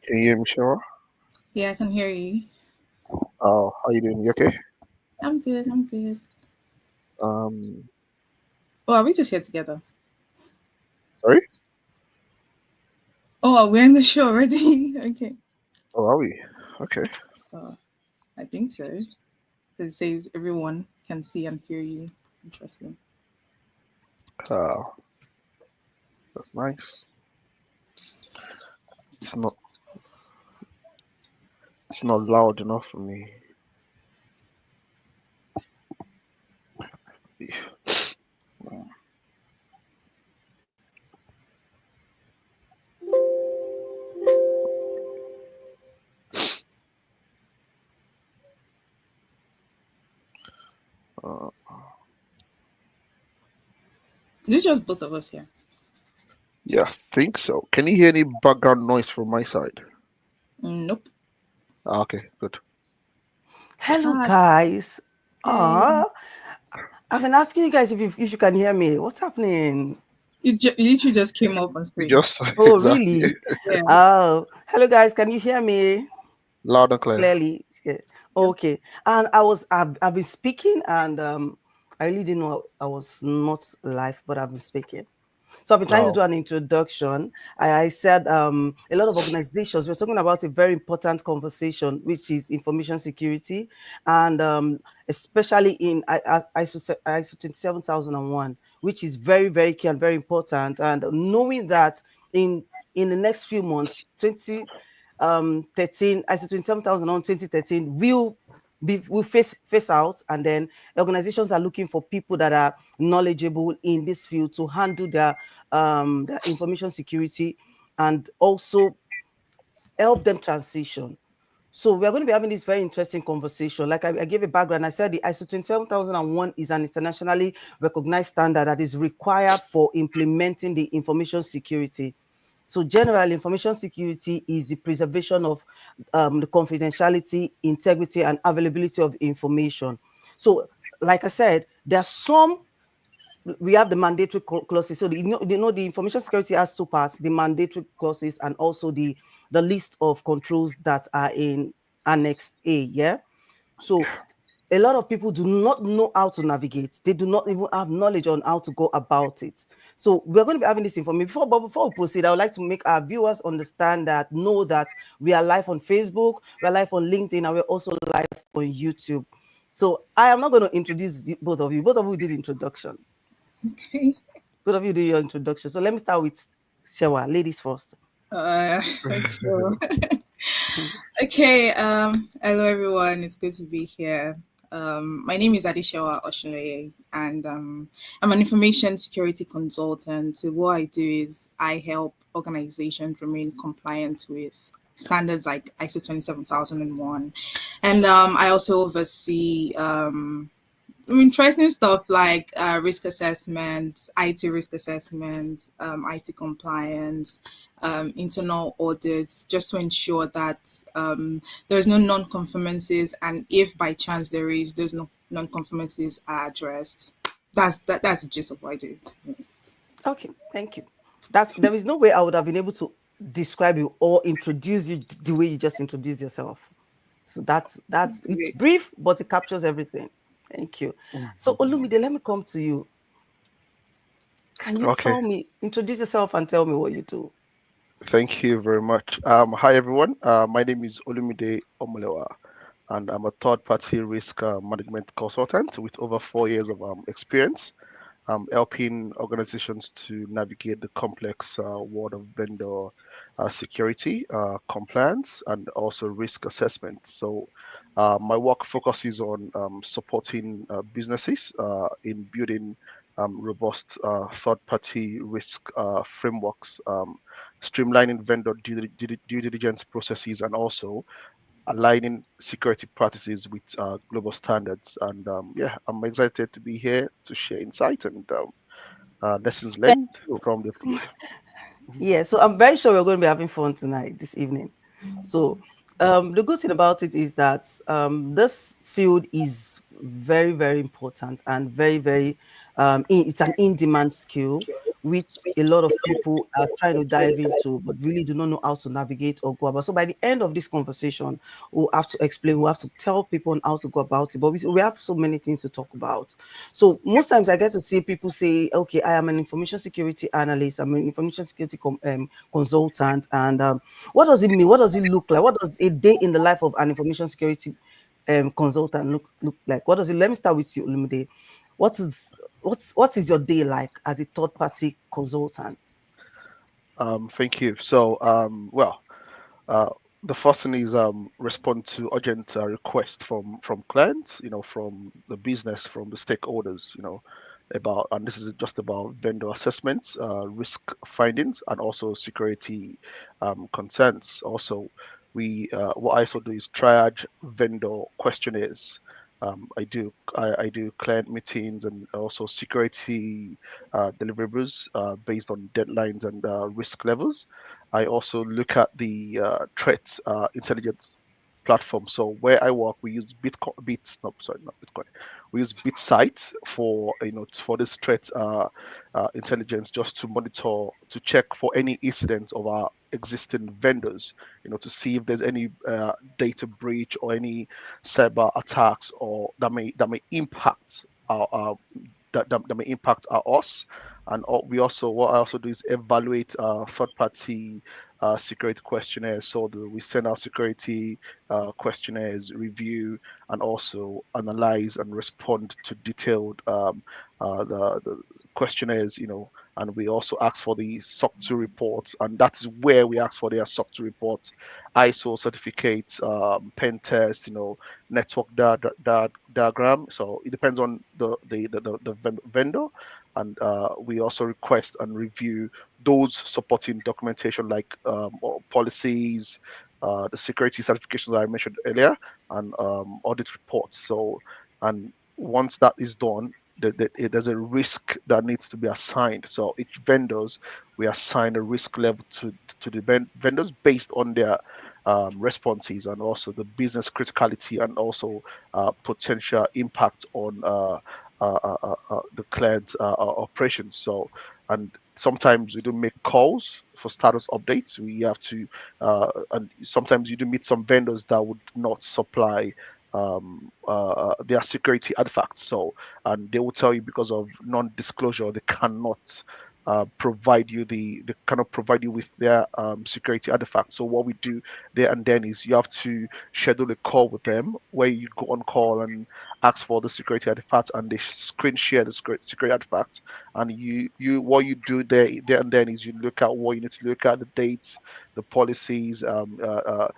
Can you hear me, Shara? Yeah, I can hear you. How you doing? You okay? I'm good. I'm good. Um, Oh, are we just here together? Sorry? Oh, we're in the show already. Okay. Oh, are we? Okay. Oh, I think so. 'Cause it says everyone can see and hear you. Interesting. Uh, that's nice. It's not. It's not loud enough for me. Uh, Is it just both of us here? yeah, I think so. Can you hear any background noise from my side? Nope. Okay, good. Hello, Ah, guys. hey. I've been asking you guys if you can hear me. What's happening? You literally just came up on screen. Just Oh, exactly. really? Yeah. Oh, hello, guys. Can you hear me Loud and clear. clearly? Yeah. Yep. Okay. And I've been speaking, and I really didn't know I was not live, but I've been speaking. So I've been trying to Oh, do an introduction. I said a lot of organizations, we're talking about a very important conversation, which is information security, and especially in ISO 27001, which is very, very key and very important. And knowing that in in the next few months, 2013, ISO 27001 2013 will face out, and then organizations are looking for people that are knowledgeable in this field to handle their information security and also help them transition. So we're going to be having this very interesting conversation. Like I gave a background. I said the ISO 27001 is an internationally recognized standard that is required for implementing the information security. So generally, information security is the preservation of the confidentiality, integrity, and availability of information. So, like I said, there are some we have the mandatory clauses. So the information security has two parts: the mandatory clauses and also the list of controls that are in Annex A. Yeah. So a lot of people do not know how to navigate. They do not even have knowledge on how to go about it. So we're going to be having this information. Before we proceed, I would like to make our viewers understand that, know that we are live on Facebook, we're live on LinkedIn, and we're also live on YouTube. So I am not going to introduce both of you. Both of you did introduction. Okay. Both of you do your introduction. So let me start with Shewa, ladies first. Okay. Okay. Hello everyone. It's good to be here. My name is Adesewa Osinloye, and I'm an information security consultant. So what I do is I help organizations remain compliant with standards like ISO 27001, and I also oversee interesting stuff like risk assessment, IT risk assessment, IT compliance, internal audits, just to ensure that there's no non-conformances, and if by chance there is, those no non-conformances are addressed. That's the gist of what I do. Okay, thank you. There is no way I would have been able to describe you or introduce you the way you just introduced yourself. So that's it's Great. brief, but it captures everything. Thank you. So Olumide, let me come to you. Can you okay. introduce yourself and tell me what you do? Thank you very much. Hi everyone. My name is Olumide Omolewa, and I'm a third-party risk management consultant with over 4 years of experience, helping organizations to navigate the complex world of vendor security, compliance, and also risk assessment. So, my work focuses on supporting businesses in building robust third-party risk frameworks, streamlining vendor due diligence processes, and also aligning security practices with global standards. And yeah, I'm excited to be here to share insight and lessons Thank learned you. from the field. Mhm. Yeah, so I'm very sure we're going to be having fun tonight, this evening. So, the good thing about it is that this field is very, very important and very, very, it's an in-demand skill. which a lot of people are trying to dive into, but really do not know how to navigate or go about. So by the end of this conversation, we'll have to explain, we'll have to tell people on how to go about it. But we have so many things to talk about. So most times I get to see people say, okay, I am an information security analyst, I'm an information security consultant. And what does it mean? What does it look like? What does a day in the life of an information security consultant look like? What does it? Let me start with you, Olumide. What is what is your day like as a third party consultant? Thank you. So, uh, the first thing is respond to urgent requests from clients, from the business, from the stakeholders, about, and this is just about vendor assessments, risk findings, and also security concerns. Also, we what I also do is triage vendor questionnaires. I do client meetings and also security deliverables based on deadlines and risk levels. I also look at the threat intelligence platform. So where I work, we use Bitcoin, Bits, no, sorry, not Bitcoin. We use BitSight for for this threat intelligence, just to monitor, to check for any incidents of our existing vendors. To see if there's any data breach or any cyber attacks, or that may impact our that may impact us. And we also, what I also do is evaluate third party security questionnaires. So we send out security questionnaires, review, and also analyze and respond to detailed the questionnaires. And we also ask for the SOC 2 reports, and that's where we ask for their SOC 2 reports, ISO certificates, pen test, network diagram. So it depends on the vendor. And we also request and review those supporting documentation, like or policies, the security certifications that I mentioned earlier, and audit reports. So, and once that is done, there's a risk that needs to be assigned. So each vendors, we assign a risk level to the vendors based on their responses, and also the business criticality, and also potential impact on the client's operations. So, and sometimes we do make calls for status updates. We have to, and sometimes you do meet some vendors that would not supply their security artifacts. So, and they will tell you, because of non-disclosure, they cannot they cannot provide you with their security artifacts. So what we do there and then is, you have to schedule a call with them, where you go on call and ask for the security artifacts, and they screen share the security artifacts. And you what you do there and then is, you look at what you need to look at: the dates, the policies, the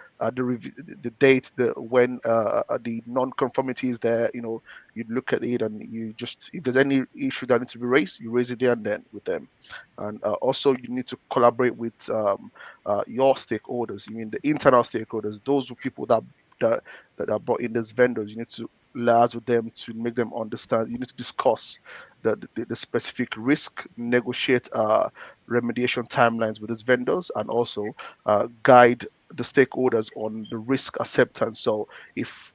date, the when the non-conformity is there. You look at it, and you just, if there's any issue that needs to be raised, you raise it there and then with them. And also, you need to collaborate with your stakeholders. You mean the internal stakeholders, those who people that that are brought in as vendors. You need to liaise with them to make them understand. You need to discuss the specific risk, negotiate remediation timelines with these vendors, and also guide the stakeholders on the risk acceptance. So if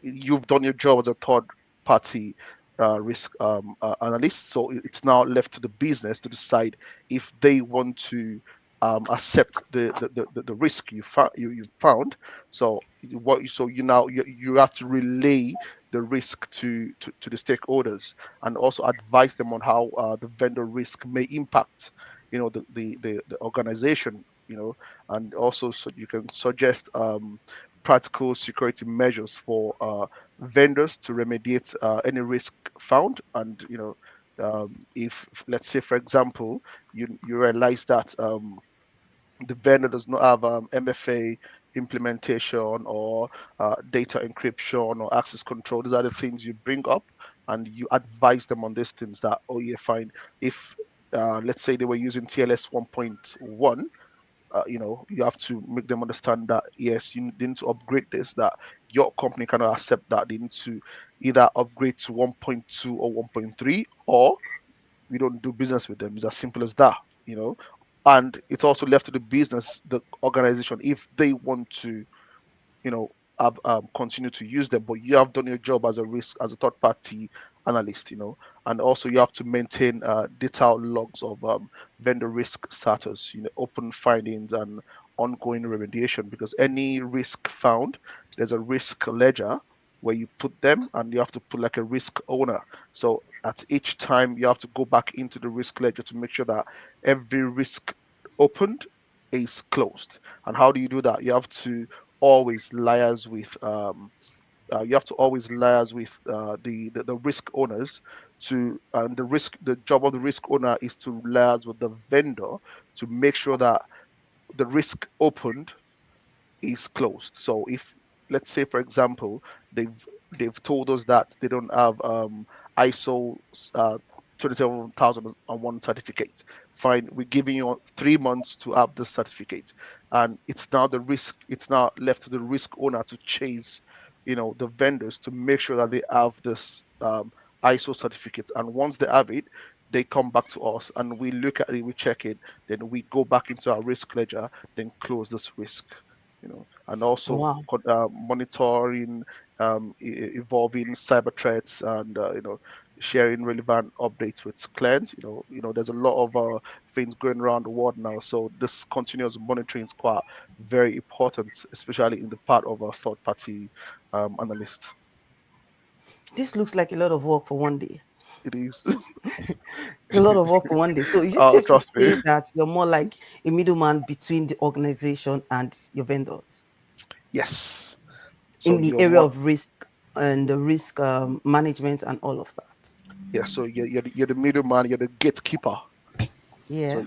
you've done your job as a third party risk analyst, so it's now left to the business to decide if they want to accept the risk you found. So you have to relay the risk to the stakeholders, and also advise them on how the vendor risk may impact the organization. And also, so you can suggest practical security measures for vendors to remediate any risk found. And if, let's say, for example, you realize that the vendor does not have MFA implementation, or data encryption, or access control. These are the things you bring up, and you advise them on these things, that, oh yeah, fine. If let's say they were using TLS 1.1, you have to make them understand that, yes, you need to upgrade this, that your company cannot accept that. They need to either upgrade to 1.2 or 1.3, or we don't do business with them. It's as simple as that, you know. And it's also left to the business, the organization, if they want to, have continue to use them. But you have done your job as a third party analyst, and also you have to maintain detailed logs of vendor risk status, open findings and ongoing remediation, because any risk found, there's a risk ledger where you put them, and you have to put like a risk owner. So at each time you have to go back into the risk ledger to make sure that every risk opened is closed. And how do you do that? Always liaise with you have to always liaise with the risk owners, and the job of the risk owner is to liaise with the vendor to make sure that the risk opened is closed. So if, let's say for example, they've told us that they don't have ISO 27001 certificate. Fine, we're giving you 3 months to have the certificate, and it's now left to the risk owner to chase, the vendors to make sure that they have this ISO certificate. And once they have it, they come back to us and we look at it, we check it, then we go back into our risk ledger, then close this risk. And also Wow. monitoring evolving cyber threats, and sharing relevant updates with clients. There's a lot of things going around the world now, so this continuous monitoring is quite very important, especially in the part of a third party analyst. This looks like a lot of work for one day. It is. A lot of work for one day. So is it safe to Trust me. say that you're more like a middleman between the organization and your vendors Yes. So in the you're area more. of risk and the risk management and all of that? Yeah, so you're the middleman, you're the gatekeeper. So Yeah.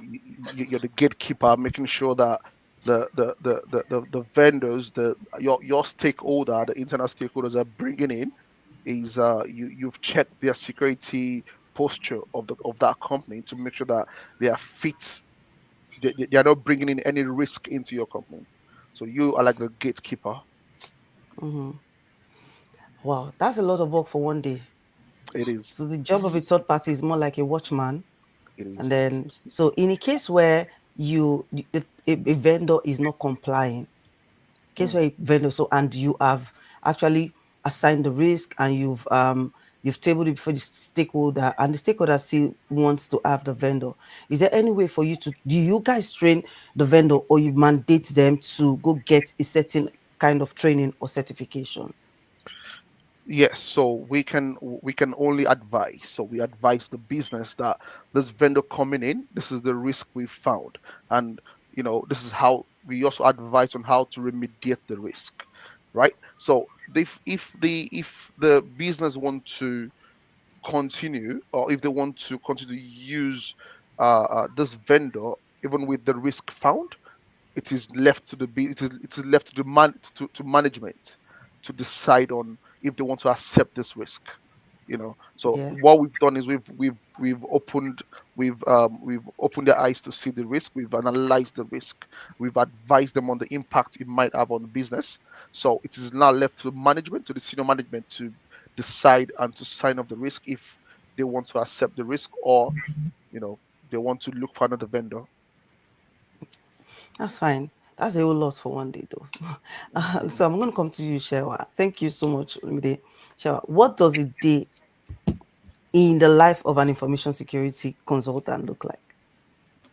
you're the gatekeeper, making sure that the vendors, your stakeholder, the internal stakeholders are bringing in, is you've checked their security posture of that company to make sure that they are fit. They are not bringing in any risk into your company. So you are like the gatekeeper. Hmm. Wow, that's a lot of work for one day. It is. So the job of a third party is more like a watchman. It And is. then, so in a case where a vendor is not complying, case Mm. where a vendor, so and you have actually assigned the risk and you've tabled it before the stakeholder, and the stakeholder still wants to have the vendor, is there any way for you to, do you guys train the vendor, or you mandate them to go get a certain kind of training or certification? Yes, so we can only advise. So we advise the business that this vendor coming in, this is the risk we found, and this is how we also advise on how to remediate the risk, right? So if the business want to continue, or if they want to continue to use this vendor even with the risk found, it is left to it is left to the to management to decide on if they want to accept this risk. So Yeah. what we've done is we've opened their eyes to see the risk. We've analyzed the risk. We've advised them on the impact it might have on the business. So it is now left to management, to the senior management, to decide and to sign off the risk if they want to accept the risk, or you know they want to look for another vendor. That's fine. That's a whole lot for one day, though. So I'm going to come to you, Shewa. Thank you so much, Olumide. Shewa, what does a day in the life of an information security consultant look like?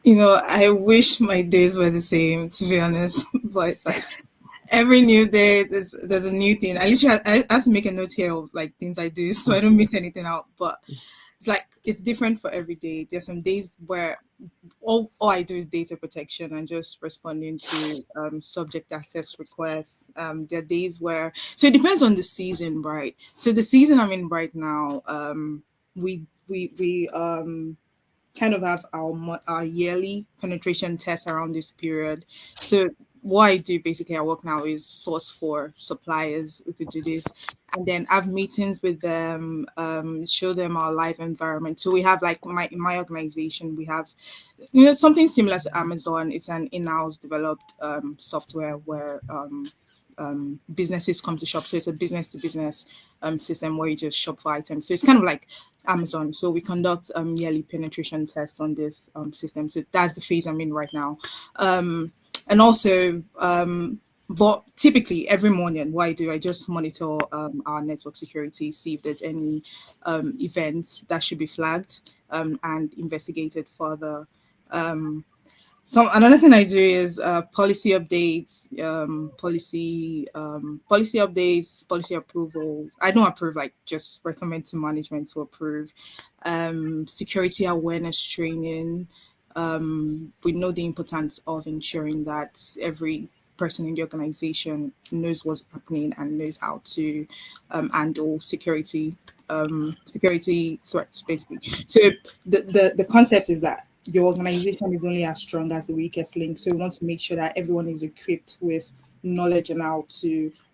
I wish my days were the same, to be honest. But it's like every new day, there's a new thing. I have to make a note here of like things I do so I don't miss anything out. But it's like it's different for every day. There's some days where all I do is data protection and just responding to subject access requests. There are days where, so it depends on the season, right? So the season I'm in right now, we kind of have our yearly penetration test around this period. So what I do basically, I work now is source for suppliers who could do this, and then have meetings with them, show them our live environment. So we have like in my organization, we have something similar to Amazon. It's an in-house developed software where businesses come to shop. So it's a business to business system where you just shop for items. So it's kind of like Amazon. So we conduct yearly penetration tests on this system. So that's the phase I'm in right now. And also, but typically every morning, what I do, I just monitor our network security, see if there's any events that should be flagged and investigated further. So another thing I do is policy updates, policy updates, policy approval. I don't approve, like just recommend to management to approve. Security awareness training. We know the importance of ensuring that every person in the organization knows what's happening and knows how to handle security threats, basically. So the concept is that your organization is only as strong as the weakest link. So we want to make sure that everyone is equipped with knowledge and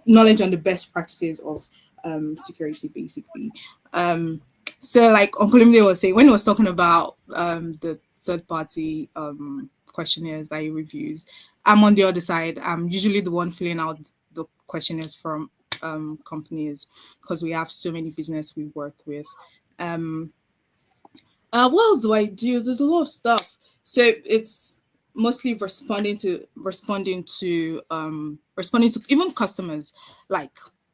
knowledge on the best practices of security, basically. So like Uncle Imde was saying, when he was talking about the third party questionnaires that he reviews, I'm on the other side. I'm usually the one filling out the questionnaires from companies because we have so many business we work with. Um, what else do I do? There's a lot of stuff. So it's mostly responding to even customers, like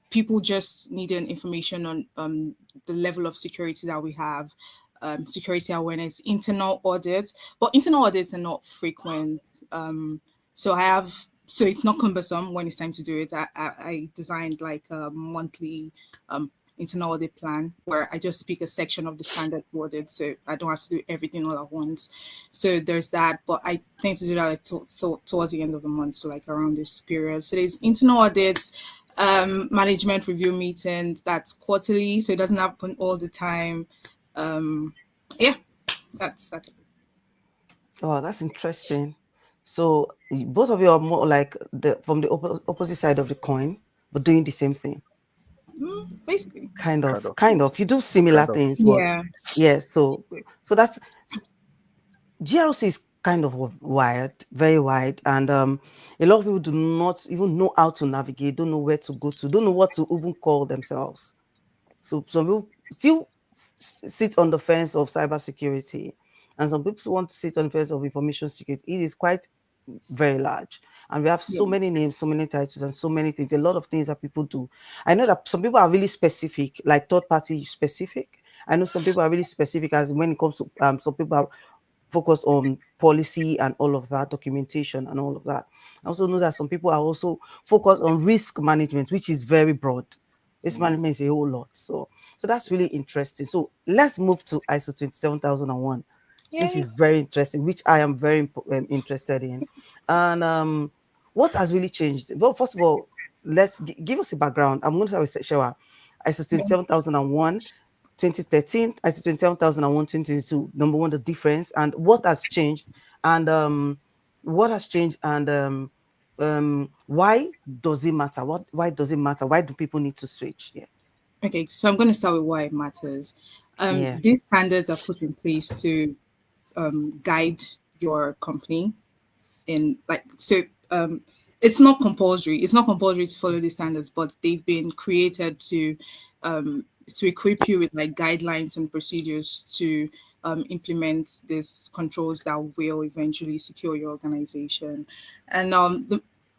people just needing information on the level of security that we have, security awareness, internal audits. But internal audits are not frequent. So I have so it's not cumbersome when it's time to do it. I designed like a monthly um internal audit plan where I just pick a section of the standard audit, so I don't have to do everything all at once. So there's that, but I tend to do that like towards the end of the month, so like around this period. So there's internal audits, management review meetings, that's quarterly, so it doesn't happen all the time. Um, yeah, that's it. Oh, that's interesting. So both of you are more like the from the opposite side of the coin, but doing the same thing. Basically. Kind Kind of, of, kind of. You do similar kind of. things, but Yeah. yeah. So that's so GLC is kind of wide, very wide, and a lot of people do not even know how to navigate, don't know where to go to, don't know what to even call themselves. So some people still sit on the fence of cybersecurity, and some people want to sit on the fence of information security. It is quite very large, and we have Yeah. so many names, so many titles, and so many things. A lot of things that people do. I know that some people are really specific, like third party specific. I know some people are really specific, as when it comes to some people are focused on policy and all of that, documentation and all of that. I also know that some people are also focused on risk management, which is very broad. Risk Mm, management is a whole lot. So that's really interesting. So let's move to ISO 27001. This Yay. is very interesting, which I am very interested in. And what has really changed? Well, first of all, let's give us a background. I'm going to start with Shewa. ISO Yeah. 27001, 2013, ISO 27001, 2022. Number one, the difference and what has changed, and what has changed, and why does it matter? Why does it matter? Why do people need to switch? Yeah, Okay, so I'm going to start with why it matters. yeah, These standards are put in place to guide your company in like so it's not compulsory, to follow these standards, but they've been created to equip you with like guidelines and procedures to implement these controls that will eventually secure your organization. And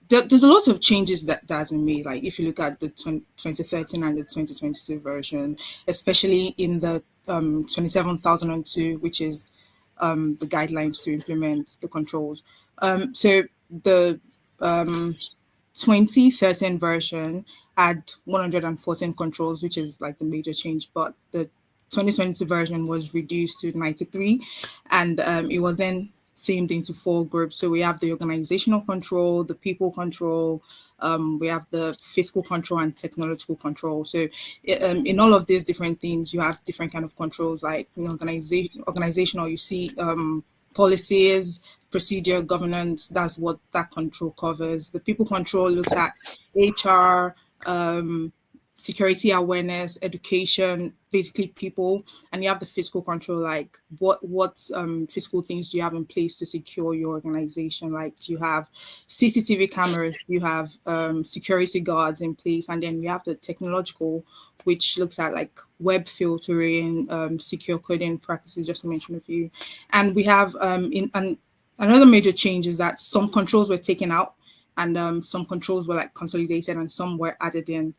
there's a lot of changes that has been made. Like if you look at the 2013 and the 2022 version, especially in the 27002, which is the guidelines to implement the controls. So the um, 2013 version had 114 controls, which is like the major change, but the 2022 version was reduced to 93, and it was then themed into four groups. So we have the organizational control, the people control, we have the fiscal control and technological control. So in all of these different things, you have different kind of controls, like organizational, you see policies, procedure, governance. That's what that control covers. The people control looks at HR, um, security awareness, education, basically people. And you have the fiscal control, like what fiscal things do you have in place to secure your organization? Like, do you have CCTV cameras? Do you have security guards in place? And then we have the technological, which looks at like web filtering, secure coding practices, just to mention a few. And we have another major change is that some controls were taken out and some controls were like consolidated and some were added in.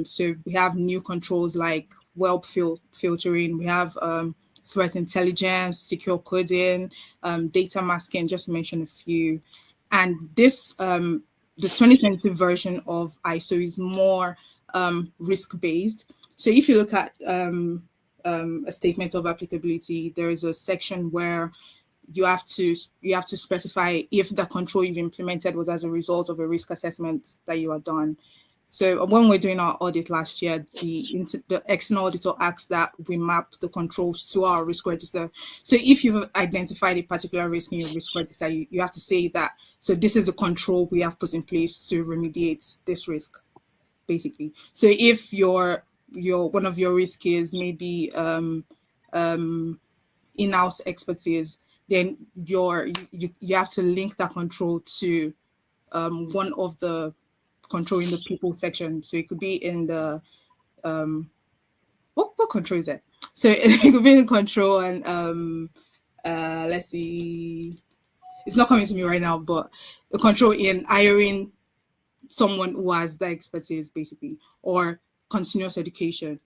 So we have new controls like web filtering, we have threat intelligence, secure coding, data masking, just to mention a few. And this, the 2020 version of ISO is more risk based. So if you look at a statement of applicability, there is a section where you have to specify if the control you've implemented was as a result of a risk assessment that you have done. So when we're doing our audit last year, the external auditor asked that we map the controls to our risk register. So if you've identified a particular risk in your risk register, you have to say that, so this is a control we have put in place to remediate this risk, basically. So if your one of your risk is maybe in-house expertise, then you have to link that control to one of the control in the people section. So it could be in the what control is that? So it could be in control and let's see, it's not coming to me right now, but the control in hiring someone who has that expertise, basically, or continuous education,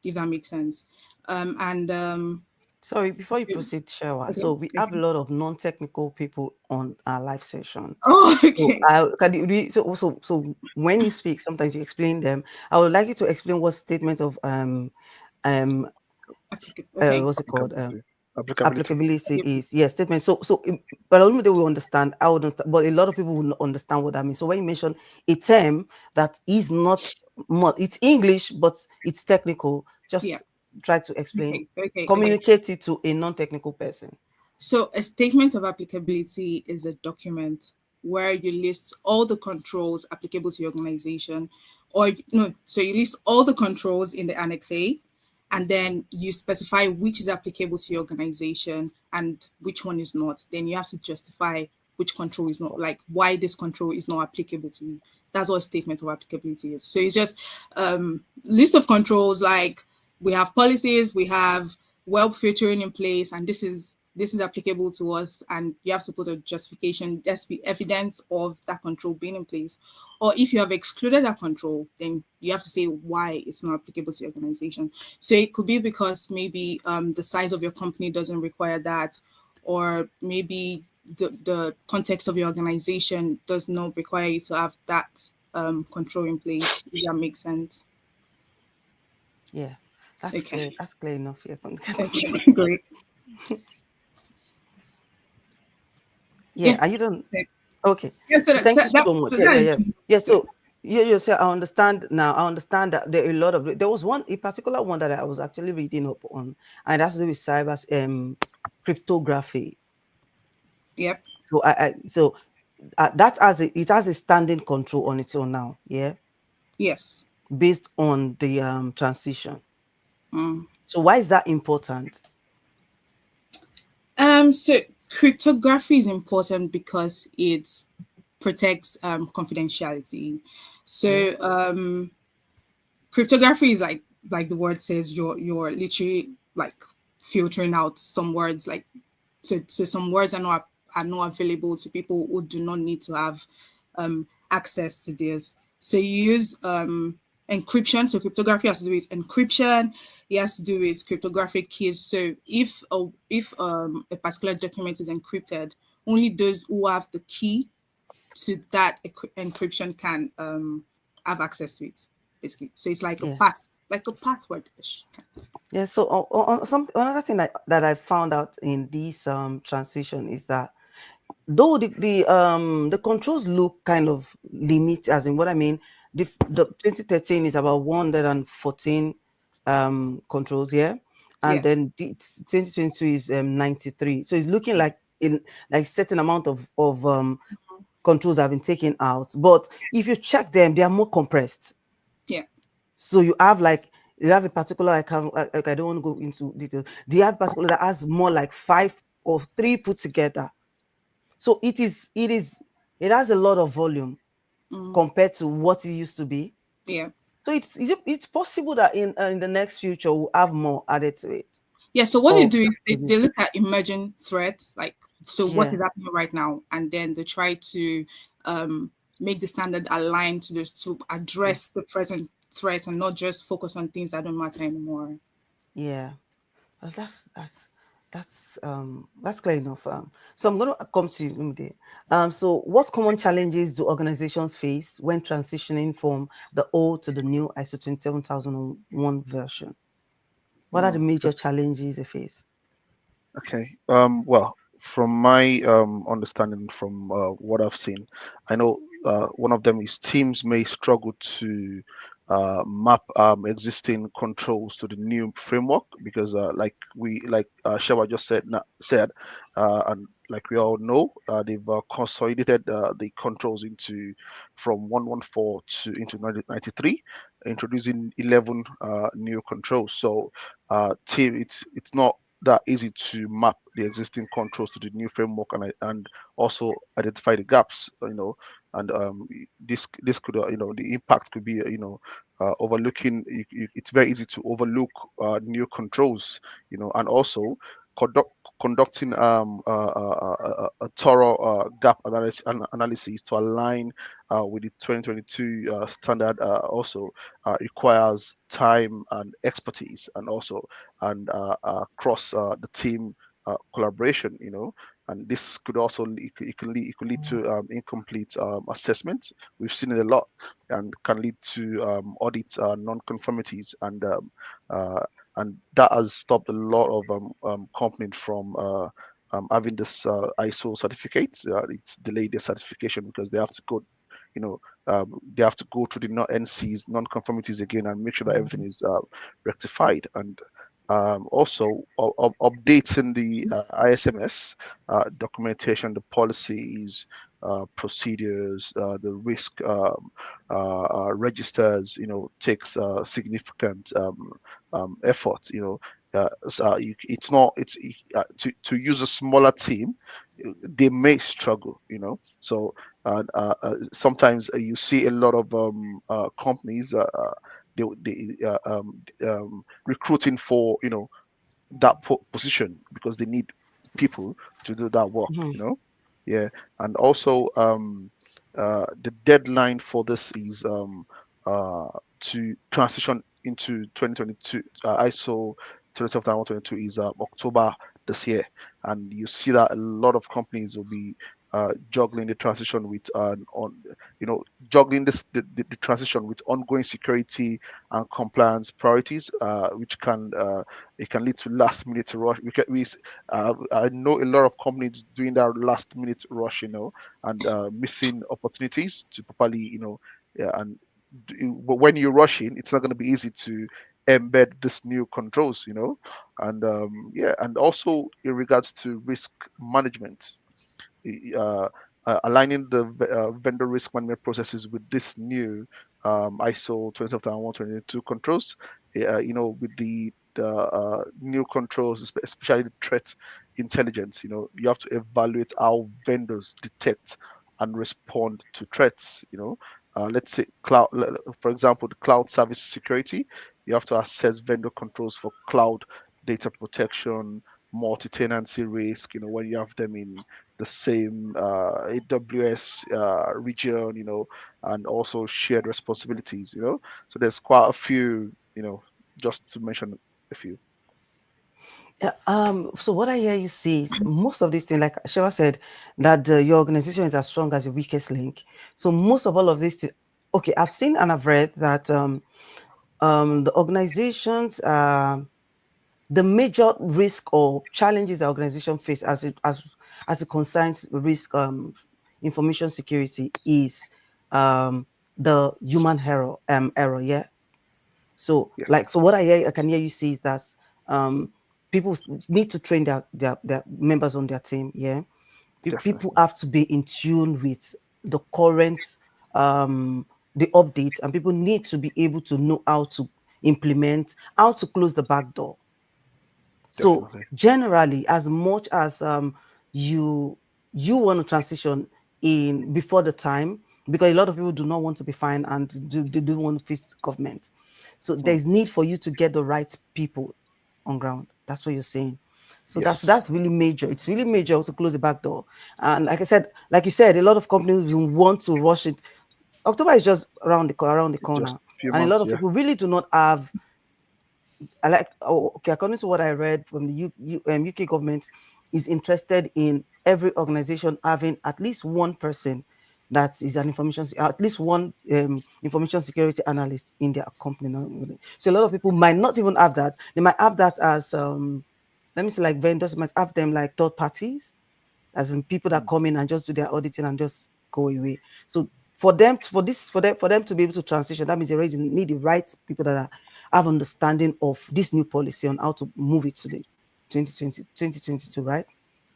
if that makes sense. And Sorry, before you proceed, Shewa. okay, So we have a okay. lot of non-technical people on our live session. Oh, So okay. can you so when you speak, sometimes you explain them. I would like you to explain what statement of um Okay. what's it called Applicability. applicability is. Yes, statement. But only they will understand. I would understand, but a lot of people will not understand what that means. So when you mention a term that is not it's English, but it's technical, Yeah. just try to explain, Okay. communicate it to a non-technical person. So a statement of applicability is a document where you list all the controls applicable to your organization, or no, so you list all the controls in the Annex A, and then you specify which is applicable to your organization and which one is not. Then you have to justify which control is not, like why this control is not applicable to you. That's what a statement of applicability is. So it's just list of controls, like we have policies, we have web filtering in place, and this is applicable to us, and you have to put a justification. There's be evidence of that control being in place. Or if you have excluded that control, then you have to say why it's not applicable to your organization. So it could be because maybe the size of your company doesn't require that, or maybe the context of your organization does not require you to have that control in place, if that makes sense. Yeah, that's Okay. clear. That's clear enough. Yeah, Okay, great. yeah. Yeah. And you don't. Okay. Okay. Yeah, so So that, so thank you that, so much. so Yeah, that yeah, is yeah. Yeah. good. So you say I understand now. I understand that there are a lot of there was one a particular one that I was actually reading up on, and it has to do with cyber cryptography. Yep. That has it has a standing control on its own now. Yeah, Yes. based on the transition. Mm. So why is that important? So cryptography is important because it protects confidentiality. Yeah, So cryptography is like the word says, you're literally like filtering out some words, like so some words are not available to people who do not need to have access to this. So you use encryption. So cryptography has to do with encryption. It has to do with cryptographic keys. So if a particular document is encrypted, only those who have the key to that encryption can have access to it, basically. So it's like a yeah. password. Yeah, so some another thing that I found out in this transition is that though the controls look kind of limit, as in what I mean, the 2013 is about 114 controls, yeah, and Yeah. then the 2022 is 93. So it's looking like in like certain amount of controls have been taken out, but if you check them, they are more compressed. Yeah. So you have a particular like I don't want to go into details. Do you have particular that has more like five or three put together? So it has a lot of volume Mm, compared to what it used to be. yeah. So it's possible that in the next future we'll have more added to it. Yeah, so what they Or do is they look at emerging threats, like so what yeah, is happening right now, and then they try to make the standard aligned to this to Mm. address the present threat and not just focus on things that don't matter anymore. Yeah. That's clear enough. So I'm going to come to you, Lumide. So what common challenges do organizations face when transitioning from the old to the new ISO 27001 version? What are the Mm. major challenges they face? Okay. Well, from my understanding, from what I've seen, I know one of them is teams may struggle to map existing controls to the new framework because, like Shaba just said, and like we all know, they've consolidated the controls into from 114 to into 93, introducing 11 new controls. So, team, it's not that easy to map the existing controls to the new framework and also identify the gaps, and this could the impact could be overlooking. It's very easy to overlook new controls, and also conduct conducting a thorough gap analysis to align with the 2022 standard also requires time and expertise, and also and across the team collaboration, and this could also it could lead to incomplete assessments. We've seen it a lot, and can lead to audit non-conformities, uh, and that has stopped a lot of companies from having this ISO certificate. It's delayed their certification because they have to go, they have to go through the NCs non-conformities again and make sure that everything Mhm. is rectified, and also updating the ISMS documentation, the policies, procedures, the risk registers, takes significant effort. It's not it's to use a smaller team, they may struggle. So sometimes you see a lot of companies recruiting for that position because they need people to do that work. Mhm. Yeah, and also the deadline for this is to transition into 2022 ISO 27122 is October this year, and you see that a lot of companies will be juggling the transition with on you know juggling the transition with ongoing security and compliance priorities, which can it can lead to last minute rush. I know a lot of companies doing that last minute rush, and missing opportunities to properly, yeah, and but when you're rushing, it's not going to be easy to embed this new controls, and yeah, and also in regards to risk management, uh, aligning the vendor risk management processes with this new ISO 27122 controls, with the new controls, especially the threat intelligence. You have to evaluate how vendors detect and respond to threats. Let's say for example, the cloud service security. You have to assess vendor controls for cloud data protection, multi-tenancy risk. When you have them in the same AWS region, and also shared responsibilities. So there's quite a few, just to mention a few. Yeah, so what I hear you say is most of these things, like Shewa said, that your organization is as strong as your weakest link. So most of all of this, okay, I've seen and I've read that the organizations, the major risk or challenges the organization face as it concerns risk information security is the human error. Yeah. So, Yes, like, so what I can hear you say is that um, people need to train their members on their team. Yeah, people definitely. have to be in tune with the current the update, and people need to be able to know how to implement, how to close the back door. So Definitely. generally, as much as you you want to transition in before the time, because a lot of people do not want to be fined and they don't want to face government. So Mm, there's need for you to get the right people on ground. That's what you're saying. So Yes. that's really major. It's really major to close the back door. And like you said, a lot of companies will want to rush it. October is just around the It's just corner, a few and a lot months. of Yeah. people really do not have. Okay, according to what I read from the UK government, is interested in every organization having at least one person that is an at least one information security analyst in their company. So a lot of people might not even have that. They might have that as let me say, like vendors might have them like third parties, as in people that Mm. come in and just do their auditing and just go away. So for them to be able to transition, that means they already need the right people that have understanding of this new policy on how to move it to the 2022, right?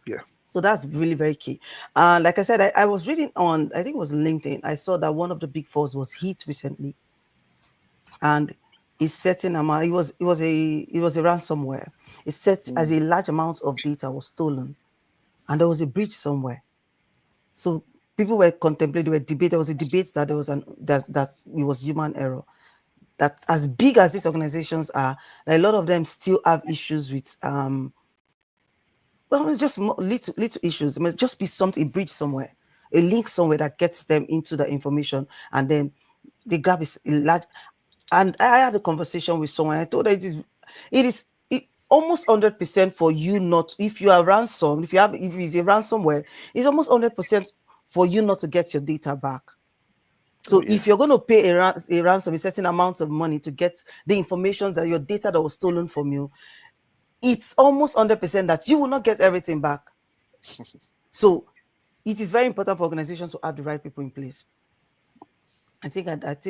Yeah. So that's really very key. And like I said, I was reading on, I think it was LinkedIn. I saw that one of the big fours was hit recently, and is setting amount. It was a ransomware. It set as Mm. a large amount of data was stolen, and there was a breach somewhere. So people were contemplating, there were debate. There was a debate that there was that it was human error. That as big as these organizations are, a lot of them still have issues with well, it's just little issues. It might just be something, a bridge somewhere, a link somewhere that gets them into the information, and then they grab a large. And I had a conversation with someone. I told her it almost 100% for you not, if you are ransomed, if it's a ransomware, it's almost 100% for you not to get your data back. Oh So yeah. if you're going to pay a ransom, a certain amount of money to get the information that your data that was stolen from you, it's almost 100% that you will not get everything back. So it is very important for organizations to have the right people in place. I think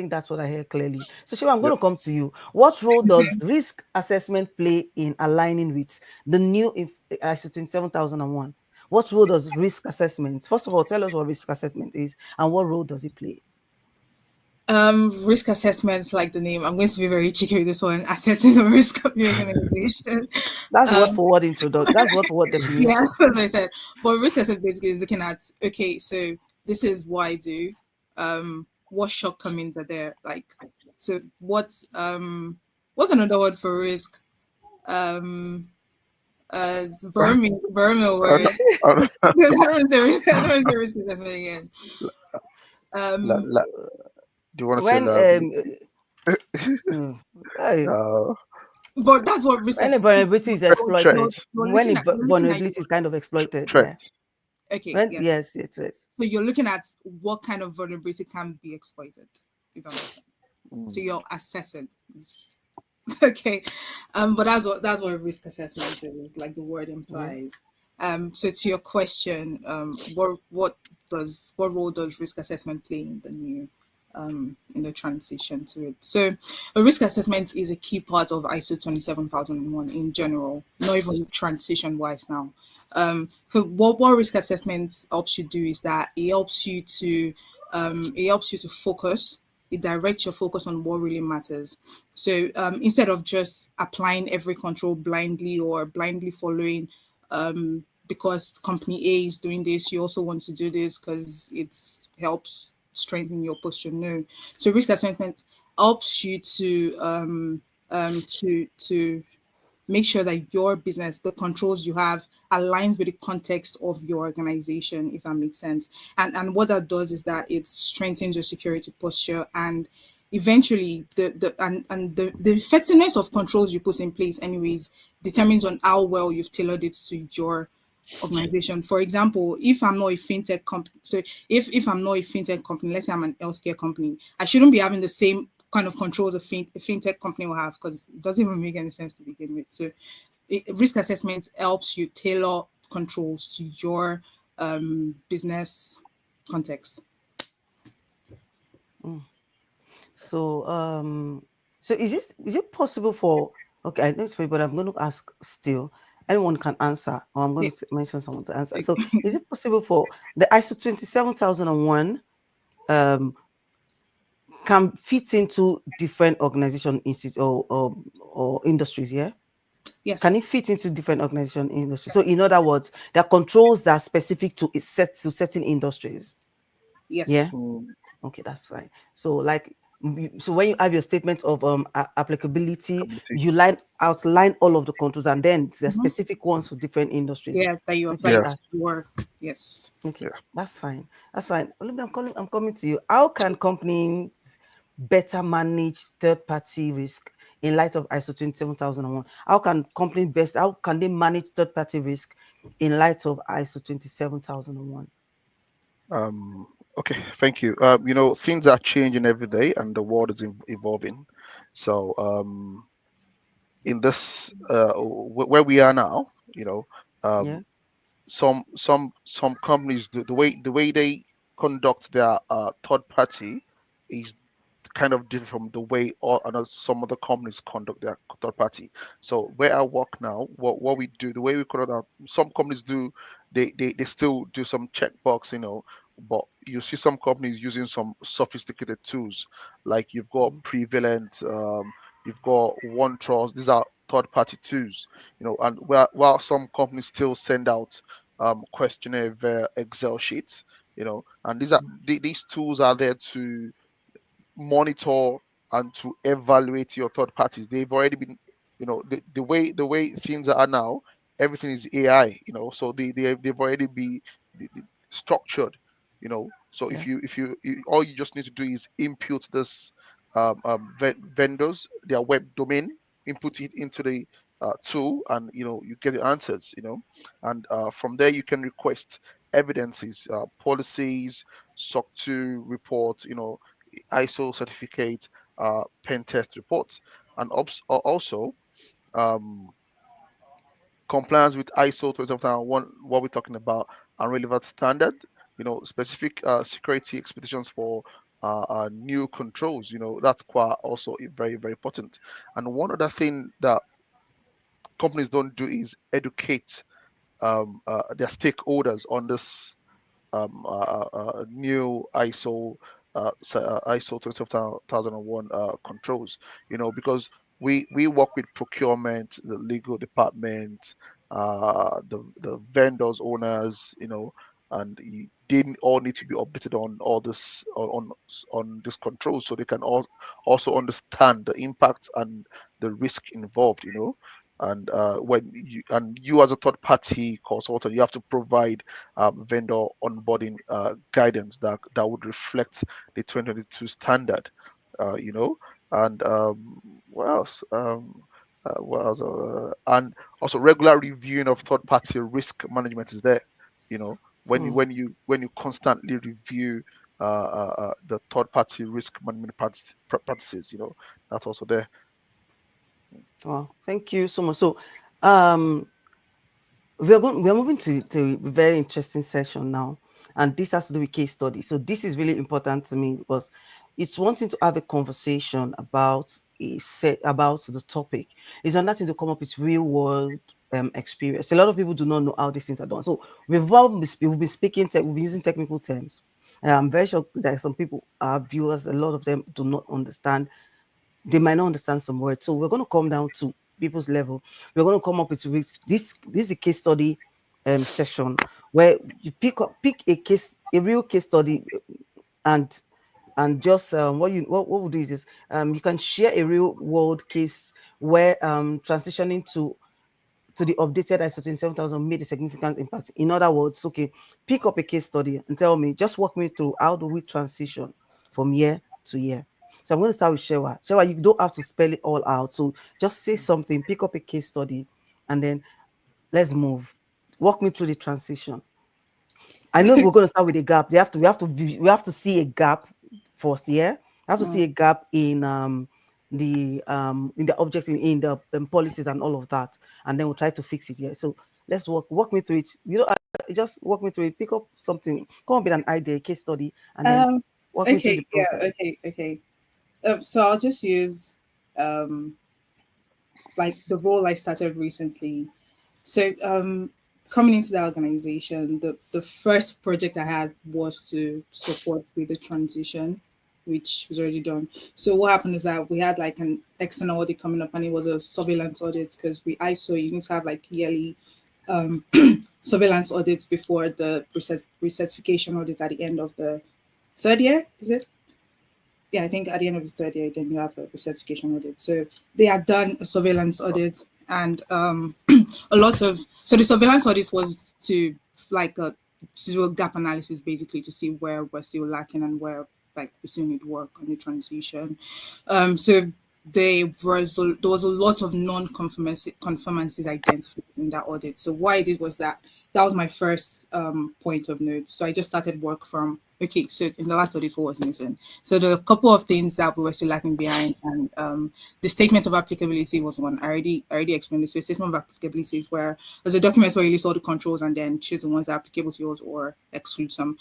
that's what I hear clearly. So Shiva, I'm going Yep. to come to you. What role does risk assessment play in aligning with the new ISO 27001? What role does risk assessment? First of all, tell us what risk assessment is and what role does it play? Risk assessments, like the name. I'm going to be very cheeky with this one. Assessing the risk of your organization. That's word Um, for word introduction. That's word for word yeah, definition. as I said. But risk assessment basically is looking at, okay, so this is what I do. What shortcomings are there? Like, so what's another word for risk? Um, vermi I don't, word. I don't, I don't want to say risk. I don't want to say risk assessment again. la, Um, la, do you want to say When mm, hey, uh, but that's what risk when a assessment. vulnerability is threat, exploited, when a You're looking at vulnerability is kind of exploited, threat? yeah. okay, When yes. yes, yes. So you're looking at what kind of vulnerability can be exploited, if that makes sense. So Mm. you're assessing. Okay. But that's what risk assessment is, like the word Yeah. implies. So to your question, what role does risk assessment play in the new in the transition to it? So a risk assessment is a key part of ISO 27001 in general, not even transition wise now. So what risk assessment helps you do is that it helps you to focus. It directs your focus on what really matters. So instead of just applying every control blindly or blindly following, because company A is doing this, you also want to do this because it helps strengthen your posture. No, so risk assessment helps you to make sure that your business, the controls you have, aligns with the context of your organization, if that makes sense. And what that does is that it strengthens your security posture, and eventually the effectiveness of controls you put in place anyways determines on how well you've tailored it to your organization. For example, if I'm not a fintech company, so if I'm not a fintech company, let's say I'm an healthcare company, I shouldn't be having the same kind of controls a fintech company will have, because it doesn't even make any sense to begin with. So risk assessment helps you tailor controls to your business context. Mm. So is it possible for, okay, I know it's probably, but I'm going to ask still. Anyone can answer, or I'm going Yeah. to mention someone to answer. So is it possible for the ISO 27001 um can fit into different organization institute or industries, yeah? Can Yes. it fit into different organization industries? So in other words, there are controls that are specific to certain industries. Yes. Yeah. Mm. Okay, that's fine. So like So when you have your statement of applicability, Ability. you outline all of the controls, and then the Mhm. specific ones for different industries. Yeah, that you Okay, apply Yeah. to work. Yes. okay, Yeah. that's fine. That's fine. Olumide, I'm coming to you. How can companies better manage third party risk in light of ISO 27001? How can they manage third party risk in light of ISO 27001? Um, okay. Thank you. Things are changing every day, and the world is evolving. So, in this where we are now, Yeah, um, some companies, the way they conduct their third party is kind of different from the way all other some other companies conduct their third party. So where I work now, what we do, the way we conduct our, some companies do, they still do some checkbox, but you see some companies using some sophisticated tools, like you've got Prevalent, you've got One Trust. These are third party tools, and while some companies still send out questionnaire via Excel sheets, and these tools are there to monitor and to evaluate your third parties. They've already been, the way things are now, everything is AI, so they've already be structured, So yeah, all you just need to do is input this vendors, their web domain, input it into the tool, and you get the answers, and from there you can request evidences, policies, SOC 2 reports, ISO certificate, pen test reports, and also um, compliance with ISO 27001, what we're talking about, and relevant standard, specific security expectations for new controls, that's quite also very, very important. And one other thing that companies don't do is educate their stakeholders on this new ISO 27001 controls. Because we work with procurement, the legal department, the vendors, owners, and they all need to be updated on all this on this control, so they can also understand the impact and the risk involved. And you as a third party consultant, you have to provide vendor onboarding guidance that would reflect the 2022 standard, you know, and what else? What else? And also regular reviewing of third party risk management is there. You know, when you hmm. when you when you constantly review the third party risk management practices, that's also there. Well, thank you so much. So, um, we're moving to a very interesting session now, and this has to do with case study. So this is really important to me because it's wanting to have a conversation about about the topic. It's not nothing to come up with real world experience. A lot of people do not know how these things are done. So we've been speaking we've been using technical terms. I'm very sure that some people, our viewers, a lot of them do not understand, they might not understand some words. So we're going to come down to people's level. We're going to come up with this is a case study session where you pick a real case study, and just what we'll do is this, you can share a real world case where transitioning to the updated ISO 27000 made a significant impact. In other words, okay, pick up a case study and tell me, just walk me through how do we transition from year to year. So I'm going to start with Shewa. Shewa, you don't have to spell it all out. So just say something, pick up a case study, and then let's move. Walk me through the transition. I know we're going to start with a gap. We have to see a gap first. Yeah, we have to Mm. see a gap in the objects, in the policies and all of that, and then we'll try to fix it. Yeah. So let's walk me through it. Just walk me through it. Pick up something. Come up with an idea, a case study, and then Um. walk me through Okay. the Yeah. process. Okay. Okay. So I'll just use um like the role I started recently. So coming into that organization, the first project I had was to support with the transition, which was already done. So what happened is that we had like an external audit coming up, and it was a surveillance audit because we ISO you need to have like yearly um, surveillance audits before the recertification audit at the end of the third year. Is it? yeah, I think at the end of the third year, then you have a certification audit. So they had done a surveillance audit, and a lot of so the surveillance audit was like uh, to do a gap analysis basically to see where we're still lacking and where like we still need work on the transition. So there was a lot of conformances identified in that audit. So what I did was that was my first point of note. So I just started work from okay. So in the last audit, what was missing? So the couple of things that we were still lacking behind, and the statement of applicability was one. I already explained this. So statement of applicability is where there's a document where you list all the controls and then choose the ones that are applicable to yours or exclude some.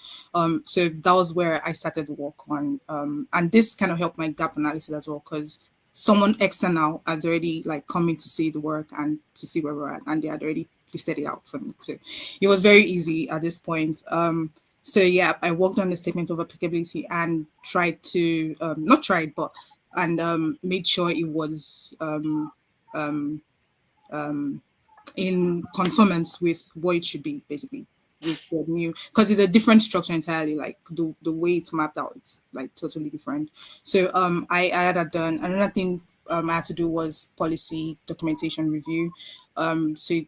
So that was where I started to work on, and this kind of helped my gap analysis as well because someone external has already like come in to see the work and to see where we're at, and they had already listed it out for me. So it was very easy at this point. So yeah, I worked on the statement of applicability and tried to not tried, but and made sure it was um, um, in conformance with what it should be, basically with the new because it's a different structure entirely. Like the way it's mapped out, it's like totally different. So I had that done. Another thing I had to do was policy documentation review. So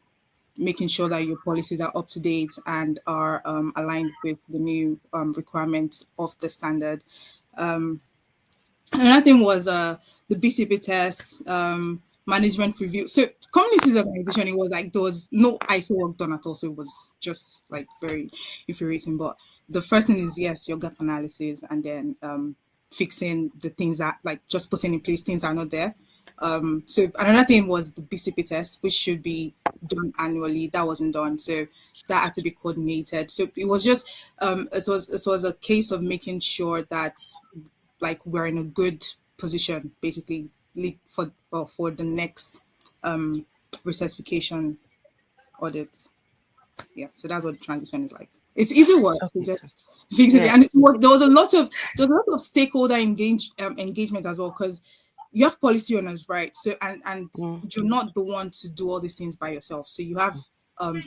making sure that your policies are up to date and are aligned with the new requirements of the standard. Um, Another thing was the BCP test, management review. So communities organization, it was like there was no ISO work done at all. So it was just like very infuriating. But the first thing is yes, your gap analysis, and then fixing the things that like just putting in place things that are not there. So another thing was the BCP test, which should be done annually. That wasn't done. So that had to be coordinated. So it was just it was a case of making sure that like we're in a good position basically for for the next um recertification audit. Yeah, so that's what the transition is like. It's easy work. Okay, It's so just fixing it, yeah. and there was a lot of stakeholder engagement as well because you have policy owners, right? So and Mm, you're not the one to do all these things by yourself. So you have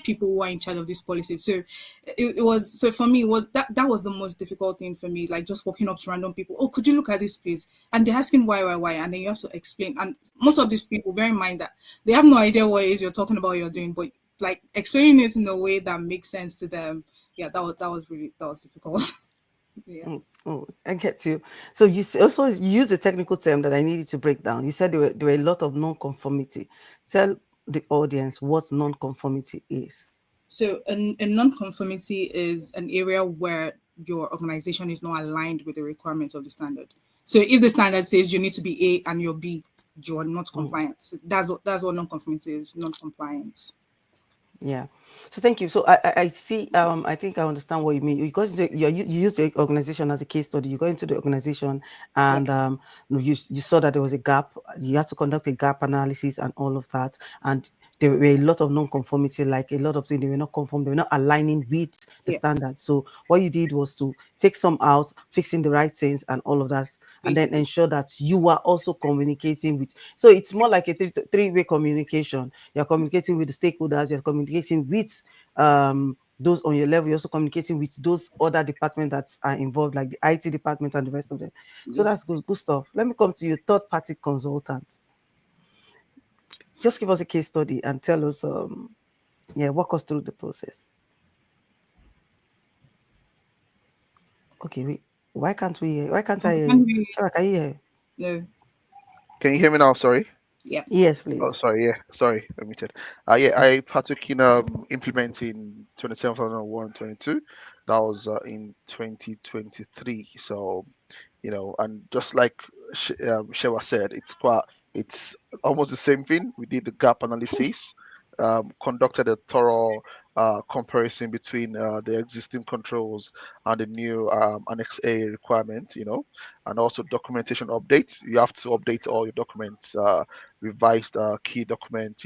people who are in charge of these policies. So it was so for me it was that was the most difficult thing for me. Like just walking up to random people. Oh, could you look at this, please? And they're asking why, and then you have to explain. And most of these people, bear in mind that they have no idea what it is you're talking about, you're doing, but like explaining it in a way that makes sense to them. Yeah, that was really that was difficult. Yeah. oh, I get you. So also you use a technical term that I needed to break down. You said there were a lot of non-conformity. Tell the audience what non-conformity is. So a non-conformity is an area where your organization is not aligned with the requirements of the standard. So if the standard says you need to be A and you're B, you're not Mm. compliant. So that's what non-conformity is, non-compliance. Yeah. So thank you. So I see. I think I understand what you mean. You used the organization as a case study. You got into the organization Yeah. and you saw that there was a gap. You had to conduct a gap analysis and all of that. And there were a lot of non-conformity, like a lot of things they were not conform. They were not aligning with the Yeah. standards. So what you did was to take some out, fixing the right things and all of that, and then Basically. ensure that you are also communicating with. So it's more like a three-way communication. You're communicating with the stakeholders, you're communicating with those on your level, you're also communicating with those other departments that are involved, like the IT department and the rest of them. So that's Yes. good stuff. Let me come to you, third party consultant. Just give us a case study and tell us, yeah, walk us through the process. Okay, why can't we hear? Why can't I hear Can you? we- Shara, can you hear? No. Can you hear me now? Sorry. Yeah. Yes, Oh, please. sorry. Yeah, sorry. I muted. Yeah, I partook in implementing 27,001 22. That was in 2023. So and just like Shewa said, it's almost the same thing. We did the gap analysis, conducted a thorough comparison between the existing controls and the new Annex A requirement, and also documentation updates. You have to update all your documents, revised key documents,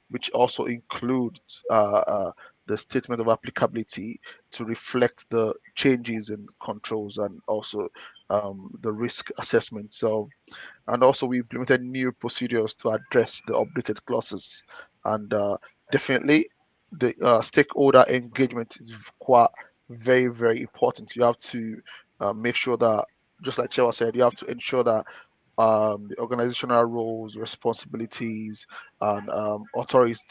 which also includes the statement of applicability to reflect the changes in controls and also the risk assessment. So, and also we implemented new procedures to address the updated clauses. And definitely, the stakeholder engagement is quite very, very important. You have to make sure that just like Chewa said, you have to ensure that the organizational roles, responsibilities, and authorities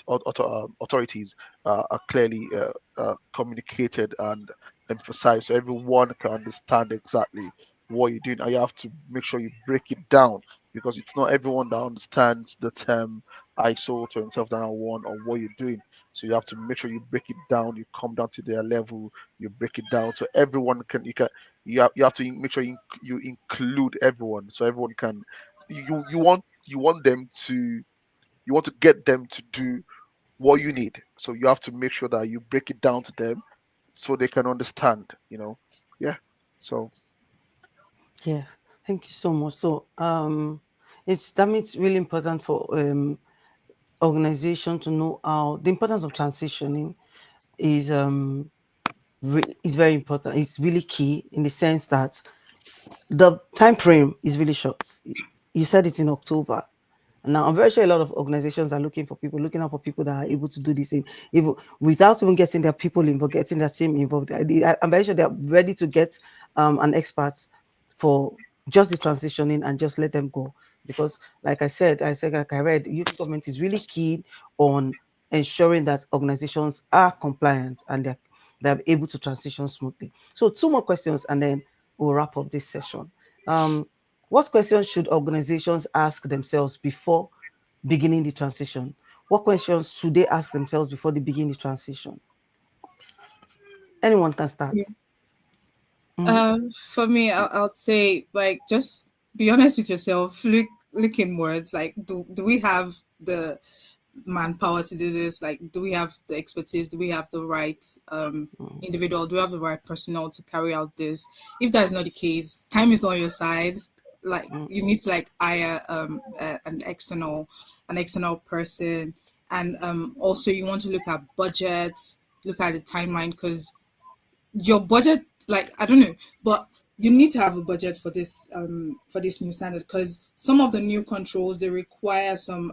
are clearly communicated and emphasized, so everyone can understand exactly what you're doing. And you have to make sure you break it down, because it's not everyone that understands the term ISO 27001 or what you're doing. So you have to make sure you break it down. You come down to their level. You break it down so everyone can. You have to make sure you include everyone, so everyone can. You want them to you want to get them to do what you need. So you have to make sure that you break it down to them so they can understand. Yeah. So Yeah, thank you so much. So it's that means really important for organization to know how the importance of transitioning is is very important. It's really key in the sense that the time frame is really short. You said it in October. And now I'm very sure a lot of organizations are looking out for people that are able to do this, even without even getting their people involved, getting their team involved. I'm very sure they're ready to get an expert for just the transitioning and just let them go. Because, like I read, UK government is really keen on ensuring that organizations are compliant and they're able to transition smoothly. So, two more questions, and then we'll wrap up this session. Um, what questions should organizations ask themselves before beginning the transition? What questions should they ask themselves before they begin the transition? Anyone can start. Mhm. For me, I'll say like just be honest with yourself. Look inwards. Like, do we have the manpower to do this? Like, do we have the expertise? Do we have the right individual? Do we have the right personnel to carry out this? If that is not the case, time is not on your side. Like, you need to like hire an external person, and also you want to look at budget, look at the timeline, because your budget, like, I don't know, but you need to have a budget for this new standard, because some of the new controls, they require some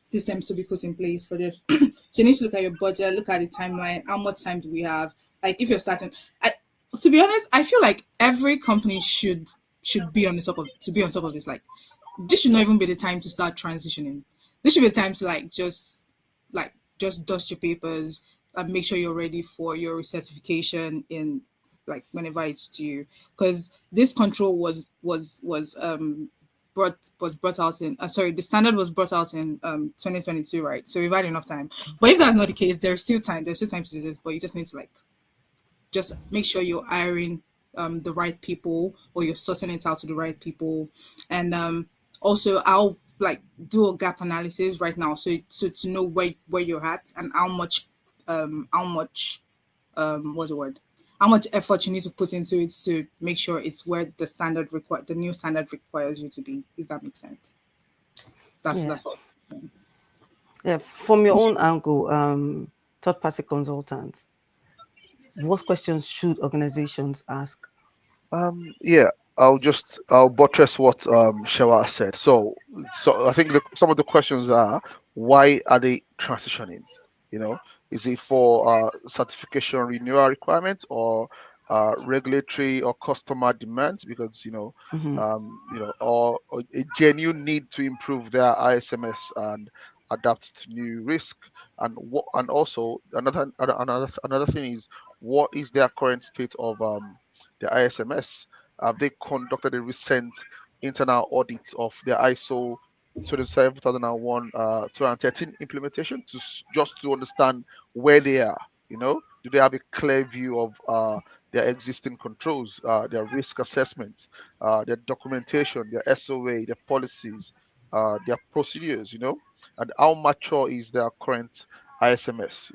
systems to be put in place for this. So you need to look at your budget, look at the timeline, how much time do we have. Like, if you're starting, I to be honest, I feel like every company should be on the top of to be on top of this. Like, this should not even be the time to start transitioning. This should be the time to like just dust your papers and make sure you're ready for your certification in like whenever it's due. Because this control was brought out in sorry, the standard was brought out in 2022, right? So we've had enough time. But if that's not the case, there's still time to do this, but you just need to like just make sure you're hiring the right people, or you're sourcing it out to the right people. And also I'll like do a gap analysis right now, so to know where you're at, and how much what's the word, how much effort you need to put into it to make sure it's where the new standard requires you to be, if that makes sense. Yeah. That's all. Yeah. From your own angle, third party consultants, what questions should organizations ask? yeah, I'll buttress what Shewa said. So I think some of the questions are, why are they transitioning? You know, is it for certification renewal requirements, or regulatory or customer demands? Because Mm-hmm. or a genuine need to improve their ISMS and adapt to new risk. And also another thing is, what is their current state of the ISMS? Have they conducted a recent internal audit of their ISO 27001 2013 implementation, just to understand where they are? Do they have a clear view of their existing controls, their risk assessments, their documentation, their SOA, their policies, their procedures? And how mature is their current ISMS?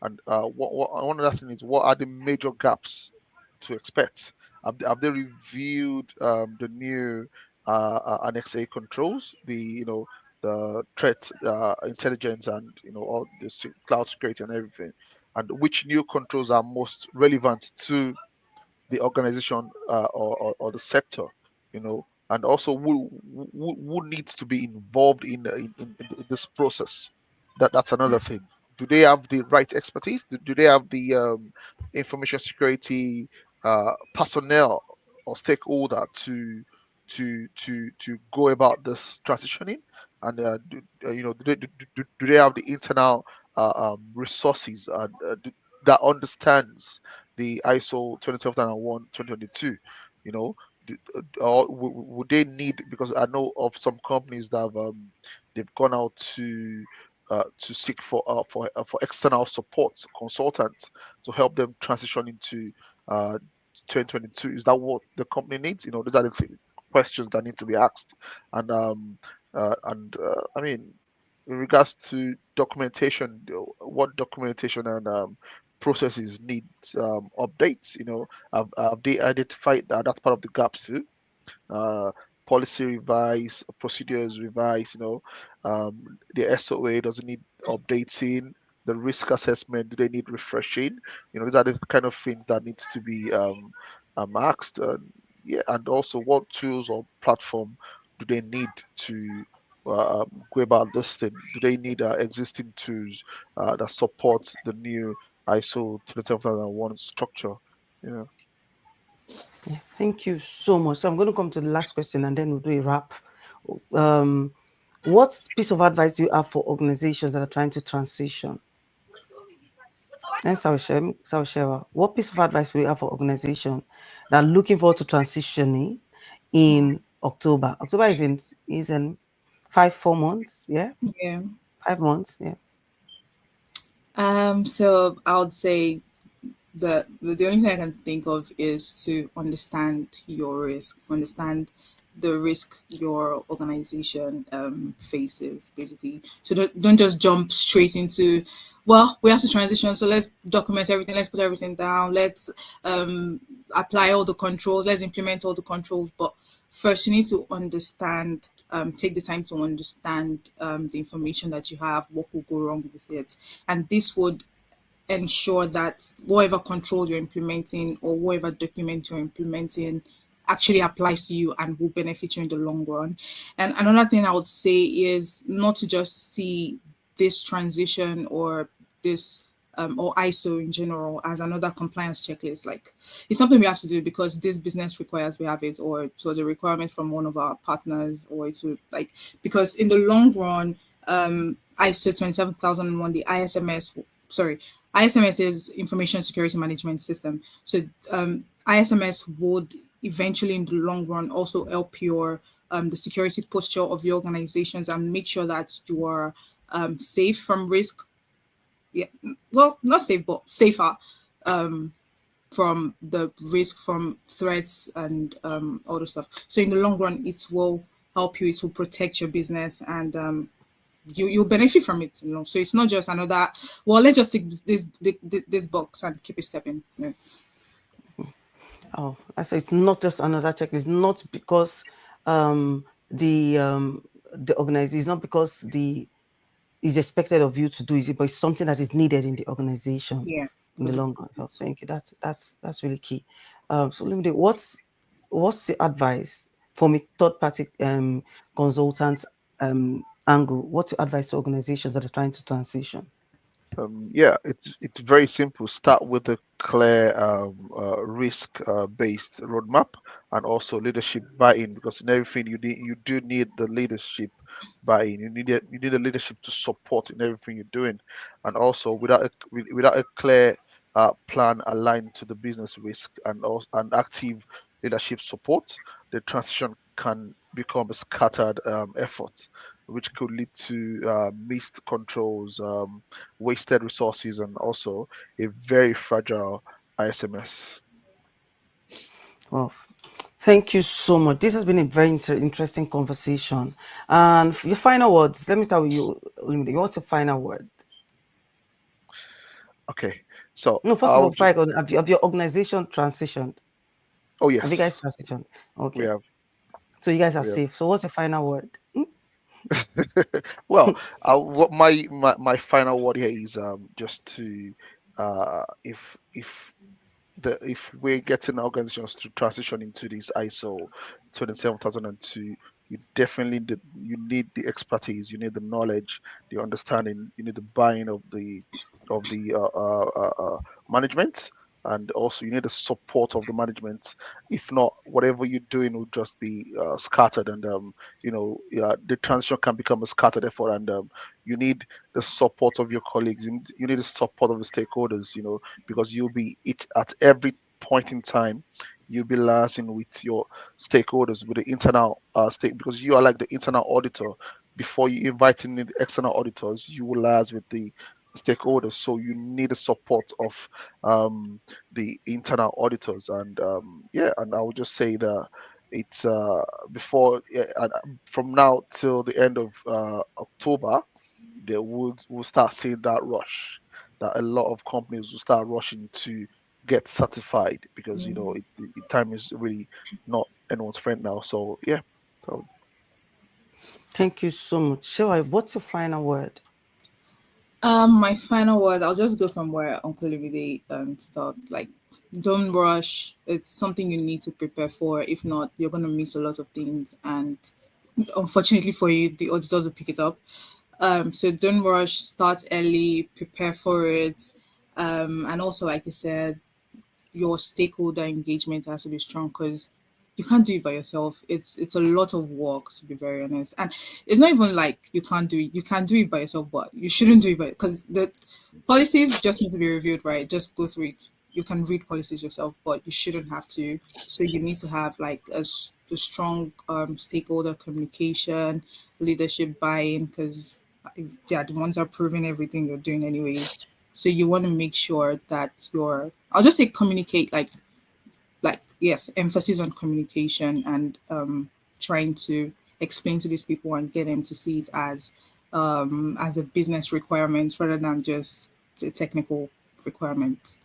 And one other thing is, what are the major gaps to expect? Have they reviewed the new Annex A controls, the threat intelligence, and all the cloud security and everything? And which new controls are most relevant to the organization, or the sector? And also, who needs to be involved in this process? That's another thing. Do they have the right expertise? Do they have the information security personnel or stakeholder to go about this transitioning, and do they have the internal resources that understands the ISO 27001 2022? You know, or would they need, because I know of some companies that have they've gone out to seek for external support consultants to help them transition into uh, 2022. Is that what the company needs? These are the questions that need to be asked. And I mean, in regards to documentation, what documentation and processes need updates? Have they identified that that's part of the gaps too? uh, Policy revise, procedures revise, the SOA doesn't need updating, the risk assessment, do they need refreshing? These are the kind of things that needs to be asked. Yeah, and also what tools or platform do they need to go about this thing? Do they need existing tools that support the new ISO 27001 structure? Yeah. Yeah, thank you so much. So I'm going to come to the last question and then we'll do a wrap. Um, what piece of advice do you have for organizations that are trying to transition? I'm Sawashewa. What piece of advice will you have for organizations that are looking forward to transitioning in October? October is in 4 months. Yeah, Yeah. 5 months. Yeah. So I would say the only thing I can think of is to understand your risk, understand the risk your organization faces, basically. So don't just jump straight into, well, we have to transition, so let's document everything, let's put everything down, let's apply all the controls, let's implement all the controls. But first, you need to understand, take the time to understand the information that you have, what will go wrong with it, and this would ensure that whatever control you're implementing or whatever document you're implementing actually applies to you and will benefit you in the long run. And another thing I would say is not to just see this transition or this or ISO in general as another compliance checklist. Like, it's something we have to do because this business requires we have it, or so the requirement from one of our partners, or to like, because in the long run, ISO 27001, the ISMS, sorry, ISMS is Information Security Management System. So ISMS would eventually, in the long run, also help your the security posture of your organizations and make sure that you are safe from risk. Yeah, well, not safe, but safer from the risk from threats and all the stuff. So in the long run, it will help you. It will protect your business, and you'll benefit from it. So it's not just another. Well, let's just take this box and keep it stepping. Yeah. Oh, so it's not just another check. It's not because um, the um, the organization. It's not because the is expected of you to do it, but it's something that is needed in the organization Yeah. in the Good. long run. So thank you. That's really key. So let me do what's the advice from a third party consultants angle? What's your advice to organizations that are trying to transition? Yeah, it's very simple. Start with a clear risk based roadmap, and also leadership buy-in, because in everything you do need the leadership buy-in. You need the leadership to support in everything you're doing, and also without a clear plan aligned to the business risk and also and active leadership support, the transition can become a scattered effort, which could lead to missed controls, wasted resources, and also a very fragile ISMS. Well, thank you so much. This has been a very interesting conversation. And your final words. Let me start with you, Olumide. What's your final word? Okay, so No, first of I'll all, just. have your organization transitioned? Oh Have you guys yes, transitioned? we Okay. have. So you guys are We have. safe. So what's your final word? Well, what my final word here is just to if we're getting organizations to transition into this ISO 27002, you need the expertise, you need the knowledge, the understanding, you need the buying of the management, and also you need the support of the management. If not, whatever you're doing will just be scattered, and yeah, the transition can become a scattered effort, and you need the support of your colleagues. You need the support of the stakeholders. Because you'll be it at every point in time. You'll be liaising with your stakeholders, with the internal stake, because you are like the internal auditor. Before you invite in the external auditors, you will liaise with the stakeholders. So you need the support of the internal auditors, and yeah, and I would just say that it's before yeah, and from now till the end of October, we'll start seeing that rush, that a lot of companies will start rushing to get certified, because time is really not anyone's friend now. So yeah, so Thank you so much. Shewa, what's your final word? My final word, I'll just go from where Uncle Olumide stopped. Like, don't rush. It's something you need to prepare for. If not, you're gonna miss a lot of things, and unfortunately for you, the auditors will pick it up. So don't rush. Start early. Prepare for it. And also, like you said, your stakeholder engagement has to be strong, because you can't do it by yourself. It's a lot of work, to be very honest. And it's not even like you can't do it. You can do it by yourself, but you shouldn't do it by, because the policies just need to be reviewed, right? Just go through it. You can read policies yourself, but you shouldn't have to. So you need to have like a strong stakeholder communication, leadership buy-in, because they are the ones approving everything you're doing anyways. So you want to make sure that I'll just say communicate, like yes, emphasis on communication, and trying to explain to these people and get them to see it as a business requirement rather than just the technical requirement.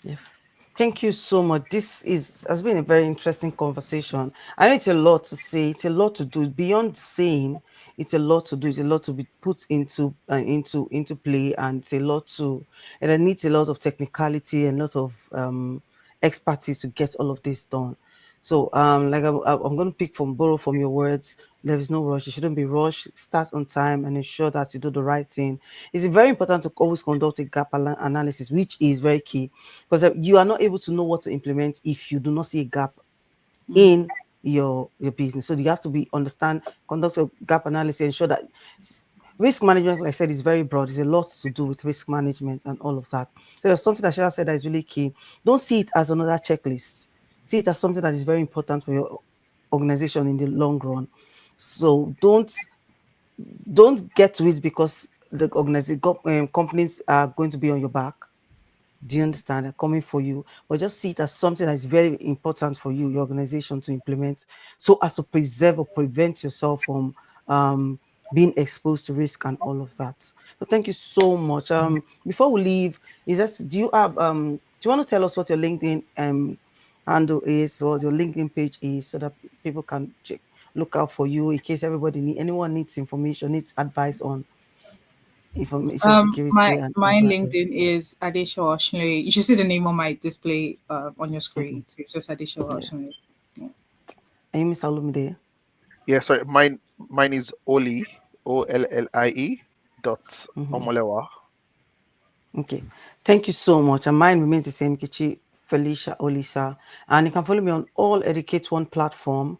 Yes. Thank you so much. This has been a very interesting conversation. I know it's a lot to say. It's a lot to do. Beyond saying, it's a lot to do. It's a lot to be put into play, and it's a lot and it needs a lot of technicality and a lot of expertise to get all of this done. So, like I'm going to borrow from your words. There is no rush. You shouldn't be rushed. Start on time and ensure that you do the right thing. It's very important to always conduct a gap analysis, which is very key, because you are not able to know what to implement if you do not see a gap in your business. So you have to conduct a gap analysis, ensure that risk management, like I said, is very broad. There's a lot to do with risk management and all of that. So there's something that Shara said that is really key. Don't see it as another checklist. See it as something that is very important for your organization in the long run. So don't get to it because the organization companies are going to be on your back. Do you understand? They're coming for you, but just see it as something that is very important for you, your organization, to implement, so as to preserve or prevent yourself from being exposed to risk and all of that. So thank you so much. Before we leave, do you want to tell us what your LinkedIn handle is, or your LinkedIn page is, so that people can look out for you in case anyone needs information, needs advice on information My security and all my that? LinkedIn is Adesewa Osinloye. You should see the name on my display on your screen. Mhm. So it's just Adesewa Yeah. Osinloye. Yeah. And you, Miss Olumide? yeah, sorry, mine is Ollie dot Mhm. Omolewa. Okay. Thank you so much. And mine remains the same, Kichi Felicia Olisa. And you can follow me on all Educate One platform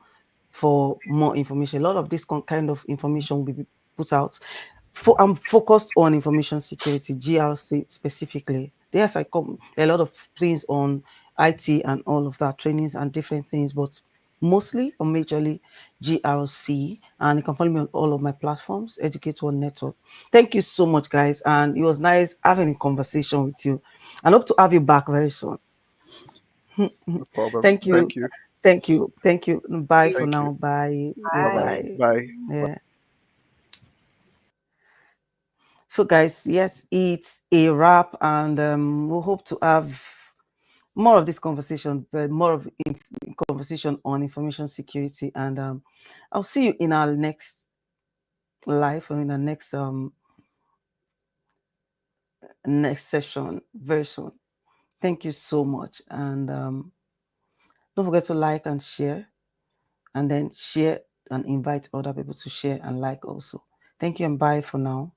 for more information. A lot of this kind of information will be put out. I'm focused on information security, GRC specifically. Yes, there are a lot of things on IT and all of that, trainings and different things, but mostly or majorly GRC. And you can follow me on all of my platforms, Educate One Network. Thank you so much, guys. And it was nice having a conversation with you. And hope to have you back very soon. No problem. Thank Thank you. you. Thank you. Thank you. Bye for Thank you. now. Bye. Yeah, Bye bye. Bye. bye. Bye. Yeah. So, guys, yes, it's a wrap, and we hope to have more of this conversation, but more of conversation on information security. And I'll see you in our next live, or in our next session very soon. Thank you so much, and don't forget to like and share, and then share and invite other people to share and like also. Thank you, and bye for now.